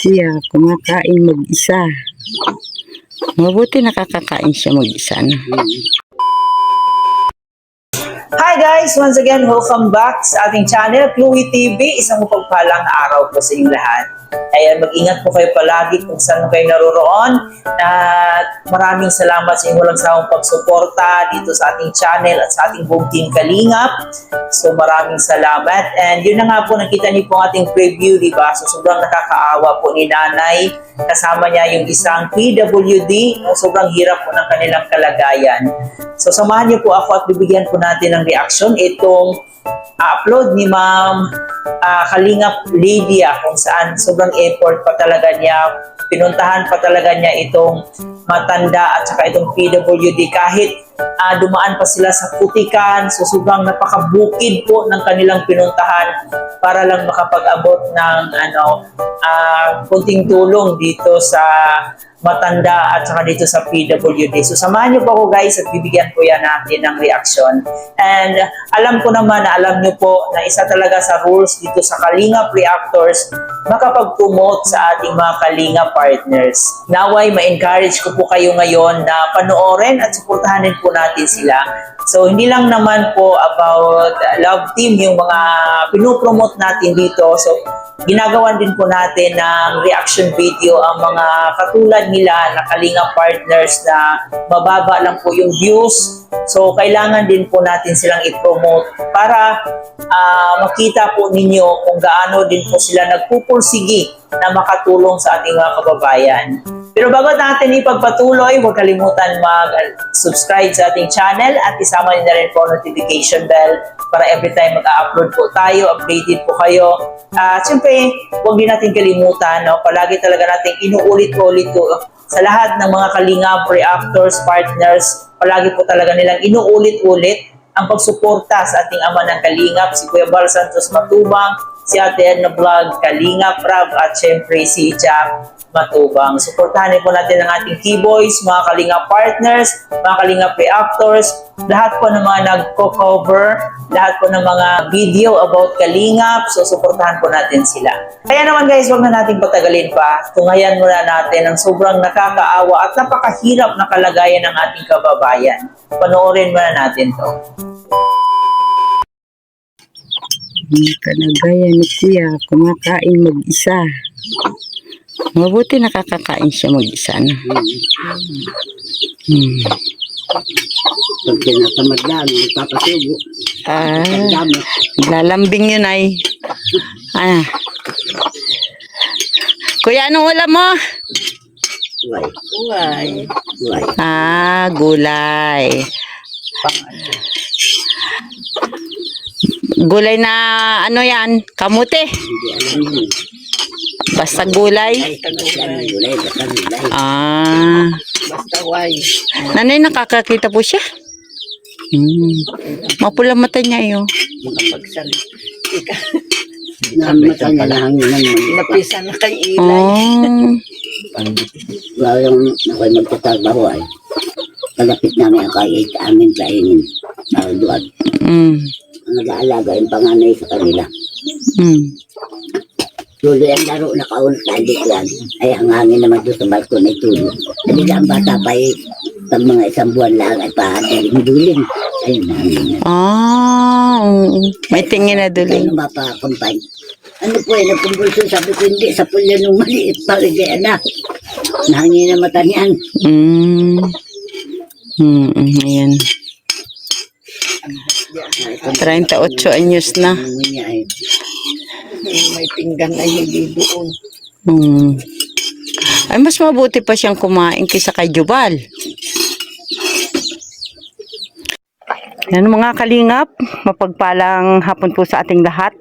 siya kumakain mag-isa. Mabuti nakakakain siya mag-isa na. Hi guys! Once again, welcome back sa ating channel, Chloe TV. Isang mapagpalang araw po sa inyong lahat. Ayan, mag-ingat po kayo palagi kung saan kayo naroroon. At maraming salamat sa inyong walang sawang pagsuporta dito sa ating channel at sa ating buong team Kalingap. So maraming salamat. And yun na nga po, nakita niyo po ang ating preview, diba? So sobrang nakakaawa po ni Nanay. Kasama niya yung isang PWD. Sobrang hirap po ng kanilang kalagayan. So samahan niyo po ako at bibigyan po natin ng reaction itong upload ni Ma'am Kalingap Lydia, kung saan sobrang effort pa talaga niya, pinuntahan pa talaga niya itong matanda at saka itong PWD kahit dumaan pa sila sa putikan. So sobrang napakabukid po ng kanilang pinuntahan para lang makapag-abot ng kunting tulong dito sa matanda at saka dito sa PWD. So samahan niyo po ako guys at bibigyan po yan natin ng reaction. And alam ko naman na alam niyo po na isa talaga sa rules dito sa Kalingap Reactors makapag-promote sa ating mga Kalingap partners. Naway ma-encourage ko po kayo ngayon na panoorin at suportahanin po natin sila. So hindi lang naman po about Love Team yung mga pinopromote natin dito. So ginagawan din po natin ng reaction video ang mga katulad nila na Kalingap partners na mababa lang po yung views. So kailangan din po natin silang i-promote para makita po ninyo kung gaano din po sila nagpupursigi na makatulong sa ating mga kababayan. Pero bago natin ipagpatuloy, huwag kalimutan mag-subscribe sa ating channel at isama niyo na rin po notification bell para every time mag-upload po tayo, updated po kayo. Siyempre, huwag din natin kalimutan, palagi talaga natin inuulit-ulit po sa lahat ng mga Kalingap Reactors, partners, palagi po talaga nilang inuulit-ulit ang pagsuporta sa ating ama ng Kalingap, si Kuya Bal Santos Matubang, si Ate Edna Vlog, Kalingap Rab, at siyempre si Jack Matubang. Suportahan po natin ang ating keyboys, mga Kalingap partners, mga Kalingap Reactors, lahat po ng mga nagko-cover, lahat po ng mga video about Kalingap. So suportahan po natin sila. Kaya naman guys, huwag na natin patagalin pa. Tungayan muna natin ang sobrang nakakaawa at napakahirap na kalagayan ng ating kababayan. Panoorin muna natin to. Kalagayan ni siya kumakain mag-isa. Mabuti nakakakain siya mag-isa na. Pag tinatamad lang, papasubo. Lalambing yun ay. Kuya, anong ulam mo? Uway. Gulay. Gulay na ano yan? Kamote? Hindi alam yun. Basta gulay? Gulay. Basta why? Nanay, nakakakita po siya? Mapula mata niya yun. Makapagsalita. Mata niya na hanginan mo. Napisa na kay Ilay. Yung ako'y magtatrabaho ay kalapit namin ang kaya amin kainin. Doon. Ang nag-aalaga yung panganay sa kanila. Tuloy ang laro na kaunat na hindi yan. Ay ang hangin naman doon sa balkon ay tuloy. Hindi ang bata pa ay pag mga isang buwan lang ay pahadaling-duling. Ayun na hangin. May tingin na duling. Ano ba pa kumpay? Ano po ay nagkumbulsyon? Sabi ko hindi, sa pulya nung maliit pa rin na. Nahangin na mata niyan. Ayan. 38 anyos na. May pinggan ay hindi doon. Ay, mas mabuti pa siyang kumain kaysa kay Jubal. Yan mga Kalingap, mapagpalang hapon po sa ating lahat.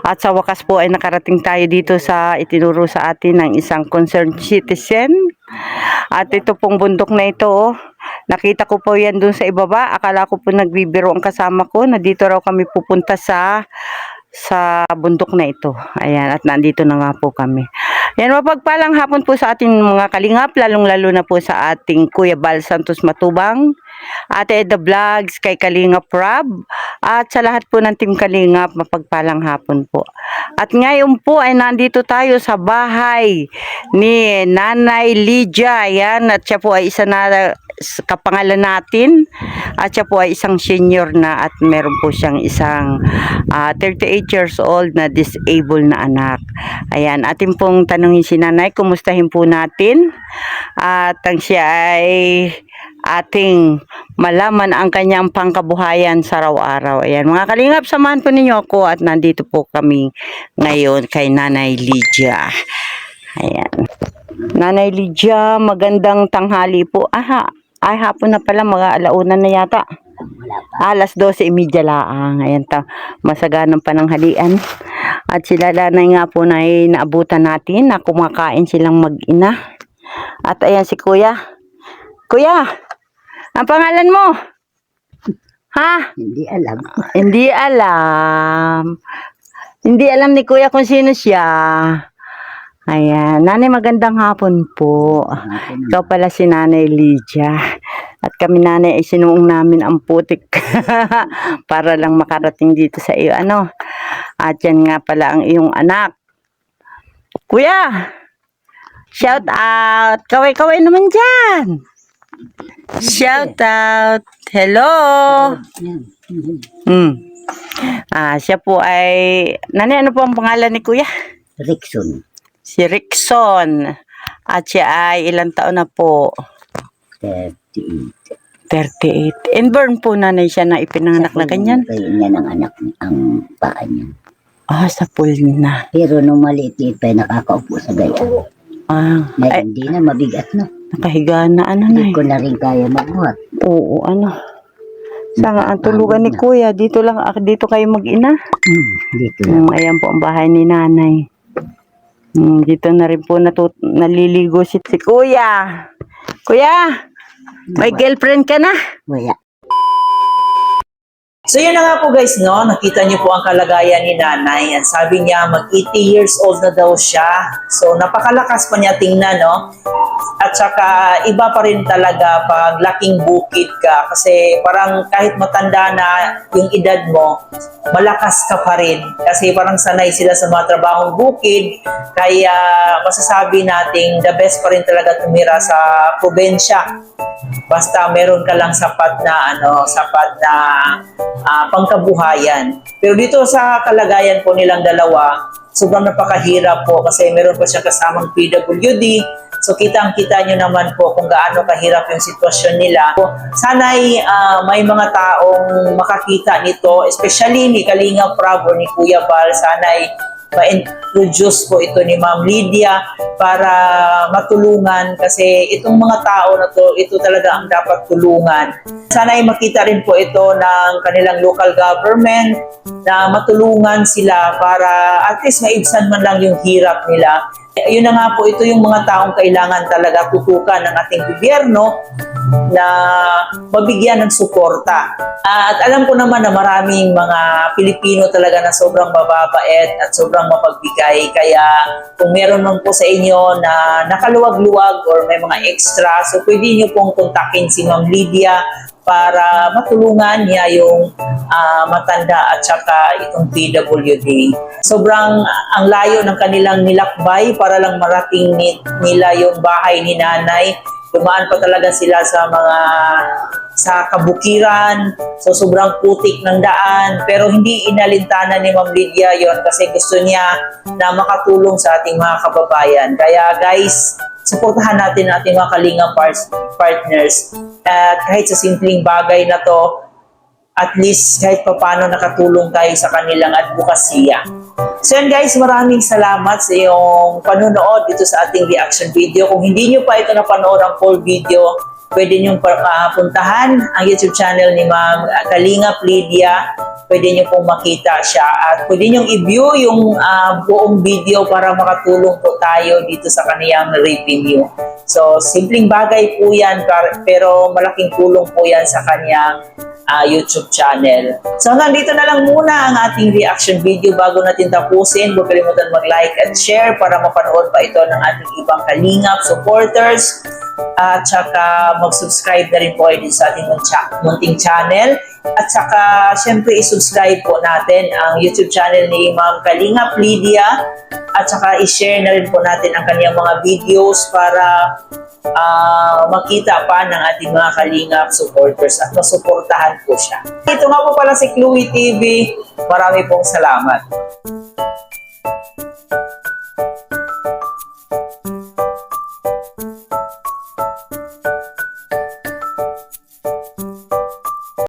At sa wakas po ay nakarating tayo dito sa itinuro sa atin ng isang concerned citizen. At ito pong bundok na ito, nakita ko po yan dun sa ibaba. Akala ko po nagbibiro ang kasama ko na dito raw kami pupunta sa bundok na ito. Ayan, at nandito na nga po kami. Yan, mapagpalang hapon po sa ating mga kalingap, lalong-lalo na po sa ating Kuya Bal Santos Matubang, Ate Eda Vlogs, kay Kalingap Rob, at sa lahat po ng Team Kalingap, mapagpalang hapon po. At ngayon po ay nandito tayo sa bahay ni Nanay Lydia. Yan, at siya po ay isa na kapangalan natin, at siya po ay isang senior na, at meron po siyang isang 38 years old na disabled na anak. Ayan, atin pong tanungin si Nanay, kumustahin po natin, at ang siya ay ating malaman ang kanyang pangkabuhayan sa araw-araw. Ayan, mga kalingap, samahan po ninyo ako, at nandito po kami ngayon kay Nanay Lydia. Ayan. Nanay Lydia, magandang tanghali po. Ay, hapon na pala, mga alauna na yata. Alas 12:30 laang. Ayan, masaganang pananghalian. At sila Nanay nga po na naabutan natin na kumakain silang mag-ina. At ayan si Kuya. Kuya, ang pangalan mo? Ha? Hindi alam. Hindi alam. Hindi alam ni Kuya kung sino siya. Ayan, Nanay, magandang hapon po. Ikaw pala si Nanay Lydia. At kami, Nanay, ay sinuong namin ang putik para lang makarating dito sa iyo. At yan nga pala ang iyong anak. Kuya, shout out. Kaway-kaway naman dyan. Shout out. Hello. Siya po ay... Nanay, ano po ang pangalan ni Kuya? Rickson. Si Rickson. At siya ay ilang taon na po? 38. 38. Inborn po, Nanay, siya na ipinanganak na ganyan? Kaya niya ng anak ang paa niya. Sa pool na. Pero nung maliit pa nakakaupo sa gaya. Ay, Hindi na mabigat na. nakahiga na, Hindi Nay. ko na rin kaya magbuhat. Oo, Sanga ang tulugan ni Kuya. Dito lang, dito kayo mag-ina. Dito na. Ayan po ang bahay ni Nanay. Dito na rin po naliligo si Kuya. Kuya, may girlfriend ka na? Wala. So yun na nga po guys, no? Nakita niyo po ang kalagayan ni Nanay. Yan, sabi niya mag 80 years old na daw siya. So napakalakas pa niya tingnan, no? At saka iba pa rin talaga pag laking bukid ka. Kasi parang kahit matanda na yung edad mo, malakas ka pa rin. Kasi parang sanay sila sa mga trabahong bukid. Kaya masasabi nating the best pa rin talaga tumira sa probensya. Basta meron ka lang sapat na pangkabuhayan. Pero dito sa kalagayan po nilang dalawa, sobrang napakahirap po kasi meron pa siyang kasamang PWD. So kitang-kita nyo naman po kung gaano kahirap yung sitwasyon nila. Sana'y may mga taong makakita nito, especially ni Kalingap Rob or ni Kuya Bal. Sana'y ma-introduce po ito ni Ma'am Lydia para matulungan kasi itong mga tao na to, ito talaga ang dapat tulungan. Sana ay makita rin po ito ng kanilang local government na matulungan sila para at least maibsan man lang yung hirap nila. Yun na nga po, ito yung mga taong kailangan talaga tutukan ng ating gobyerno na mabigyan ng suporta. At alam ko naman na maraming mga Pilipino talaga na sobrang mababait at sobrang mapagbigay. Kaya kung meron man po sa inyo na nakaluwag-luwag or may mga extra, so pwede nyo pong kontakin si Ma'am Lydia para matulungan niya yung matanda at saka itong PWD. Sobrang ang layo ng kanilang nilakbay para lang marating nila yung bahay ni Nanay. Dumaan pa talaga sila sa kabukiran, so sobrang putik ng daan, pero hindi inalintana ni Ma'am Lydia yon kasi gusto niya na makatulong sa ating mga kababayan. Kaya guys, suportahan natin ang ating mga Kalingap partners. At kahit sa simpleng bagay na to, at least kahit paano nakatulong tayo sa kanilang advokasya. So yan guys, maraming salamat sa iyong panonood dito sa ating reaction video. Kung hindi nyo pa ito napanood ang full video, pwede nyo puntahan ang YouTube channel ni Ma'am Kalingap Lydia. Pwede nyo pong makita siya at pwede nyo i-view yung buong video para makatulong po tayo dito sa kaniyang revenue. So, simpleng bagay po yan pero malaking tulong po yan sa kaniyang YouTube channel. So, hanggang dito na lang muna ang ating reaction video. Bago natin tapusin, huwag kalimutan mag-like at share para mapanood pa ito ng ating ibang Kalingap supporters. At saka mag-subscribe na rin po kayo sa ating munting channel. At saka, syempre, i-subscribe po natin ang YouTube channel ni Ma'am Kalingap Lydia. At saka, i-share na rin po natin ang kanyang mga videos para makita pa ng ating mga Kalingap supporters at masuportahan po siya. Ito nga po pala si Chloe TV. Marami pong salamat.